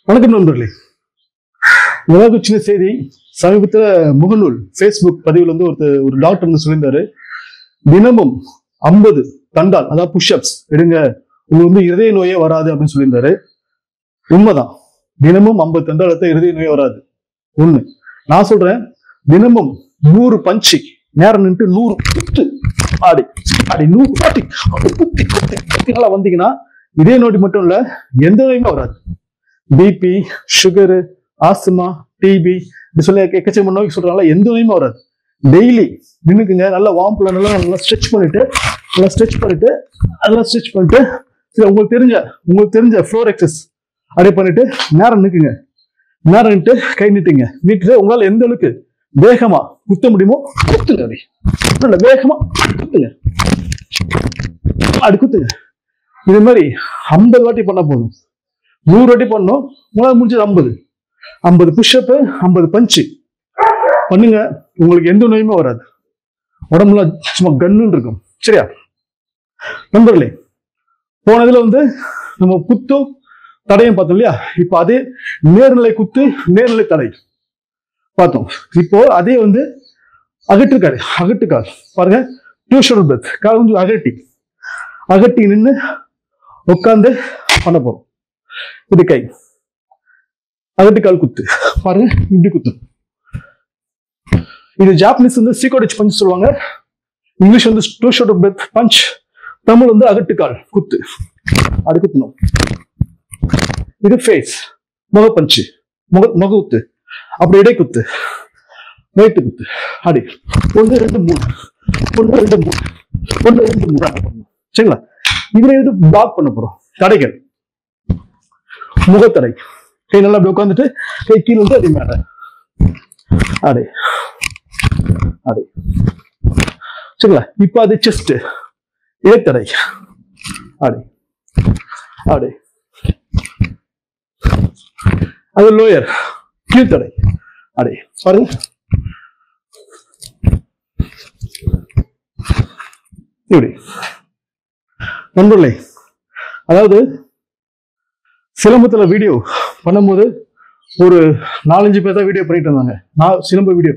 வணக்கம் நண்பர்களே. ஏதாவது சின்ன செய்தி. சமீபத்தில் முகநூல் Facebook பதிவில் வந்து ஒரு டாக்டர் வந்து சொல்லியிருந்தாரு, தினமும் 50 தண்டால் அதாவது புஷ்அப்ஸ் எடுங்க, உங்களுக்கு வந்து இருதய நோயே வராது அப்படின்னு சொல்லியிருந்தாரு. உண்மைதான், தினமும் 50 தண்டால் எடுத்தா இருதய நோயே வராது. ஒண்ணு. நான் சொல்றேன், தினமும் 100 பஞ்சு நேரம் நின்று 100 குத்து ஆடி 100 குத்தி நல்லா வந்தீங்கன்னா இதே நோடி மட்டும் இல்ல, எந்த நோயுமே வராது. பிபி, சுகரு, ஆஸ்துமா, டிபி இப்படி சொல்லி எக்கச்சக்கமான நோய்க்கு சொல்றாங்களா, எந்த நோயுமே வராது. டெய்லி நின்னுக்குங்க, நல்லா வார்ம்ல நல்லா ஸ்ட்ரெச் பண்ணிட்டு சரி, உங்களுக்கு தெரிஞ்ச ஃப்ளோர் எக்ஸஸ் அப்படியே பண்ணிட்டு நேரம் நிற்குங்க. நேரம் நின்று கை நீட்டுங்க. நீட்டுட்டு உங்களால எந்த அளவுக்கு வேகமா குத்த முடியுமோ குத்துங்க. அப்படி வேகமா குத்துங்க, அப்படி குத்துங்க. இது மாதிரி 50 வாட்டி பண்ண போதும். 100 வாட்டி பண்ணணும். உங்களால முடிஞ்சது 50 புஷ்அப், 50 பஞ்சு பண்ணுங்க. உங்களுக்கு எந்த நோயுமே வராது. உடம்புல சும்மா கன்னுன்னு இருக்கும். சரியா நண்பர்களே? போனதுல வந்து நம்ம குத்தும் தடையும் பார்த்தோம் இல்லையா? இப்ப அதே நேர்நிலை குத்து, நேர்நிலை தடை பார்த்தோம். இப்போ அதே வந்து அகட்டுக்கால் பாருங்க. 2 ஷோல்டர் பிரெத். கால் வந்து அகட்டி நின்று உட்காந்து பண்ண போறோம். இது கை அகட்டுக்கால் குத்து பாருங்க, இப்படி குத்து. இது ஜாப்பனீஸ் வந்து சீக்கோடிச் பஞ்ச் சொல்லுவாங்க. இங்கிலீஷ் வந்து 2 ஷோல்டர் பிரெத் பஞ்ச். தமிழ் வந்து அகட்டுக்கால் குத்து, அப்படி குத்தணும். இது ஃபேஸ் முக பஞ்சு, முக குத்து. அப்படி இடை குத்து, வயிற்று குத்து. அப்படி 1 2 3 சரிங்களா? இதுல எது பிளாக் பண்ண போறோம்? தடைகள். முகத்தடை. கை நல்லா அப்படி உட்காந்துட்டு கை கீழே வந்து அப்படி மேல அப்படி சரிங்களா? இப்ப அது செஸ்ட், இடைத்தடை. அப்படி அது லோயர், கீழ்த்தடை. அப்படி பாருங்க. இப்படி நண்பர்களே, அதாவது சிலம்பத்துல வீடியோ பண்ணும்போது ஒரு 4-5 பேர் தான் வீடியோ பண்ணிட்டு இருந்தாங்க. நான் சிலம்ப வீடியோ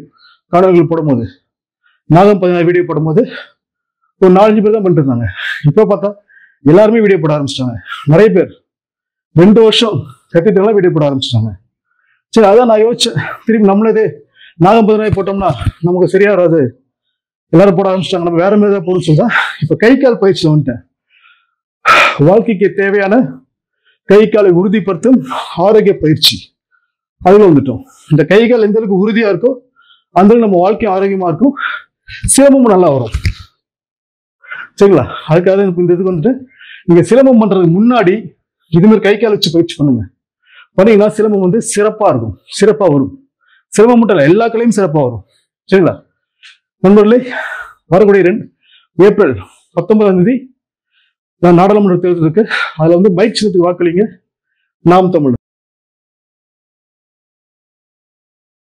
காணொலிகள் போடும்போது, நாகம் 16 வீடியோ போடும்போது ஒரு 4-5 பேர் தான் பண்ணிட்டு இருந்தாங்க. இப்ப பார்த்தா எல்லாருமே வீடியோ போட ஆரம்பிச்சிட்டாங்க. நிறைய பேர் 2 வருஷம் கட்டிட்டு வீடியோ போட ஆரம்பிச்சிட்டாங்க. சரி, அதான் நான் யோசிச்சேன், திரும்பி நம்மளதே நாகம் 16 போட்டோம்னா நமக்கு சரியா வராது, எல்லாரும் போட ஆரம்பிச்சிட்டாங்க, நம்ம வேற மாதிரி தான் போடணும்னு சொல்றேன். இப்ப கை கால் பயிற்சியில் வந்துட்டேன். வாழ்க்கைக்கு தேவையான கை காலை உறுதிப்படுத்தும் ஆரோக்கிய பயிற்சி அதுல வந்துட்டோம். இந்த கை கால் எந்த அளவுக்கு உறுதியா இருக்கோ அந்த அளவுக்கு நம்ம வாழ்க்கையும் ஆரோக்கியமா இருக்கும், சிரமமும் நல்லா வரும். சரிங்களா? அதுக்காக இந்த இதுக்கு வந்துட்டு நீங்க சிரமம் பண்றதுக்கு முன்னாடி இது மாதிரி கை கால் வச்சு பயிற்சி பண்ணுங்க. பண்ணீங்கன்னா சிரமம் வந்து சிறப்பா இருக்கும், சிறப்பா வரும். சிரமம் மட்டும் இல்லை, எல்லா கலையும் சிறப்பா வரும். சரிங்களா நண்பர்களே? வரக்கூடிய ஏப்ரல் 19ஆம் தேதி நாடாளுமன்ற தேர்தல் இருக்கு. அதுல வந்து மைக் சின்னத்துக்கு வாக்களிங்க. நாம் தமிழர்.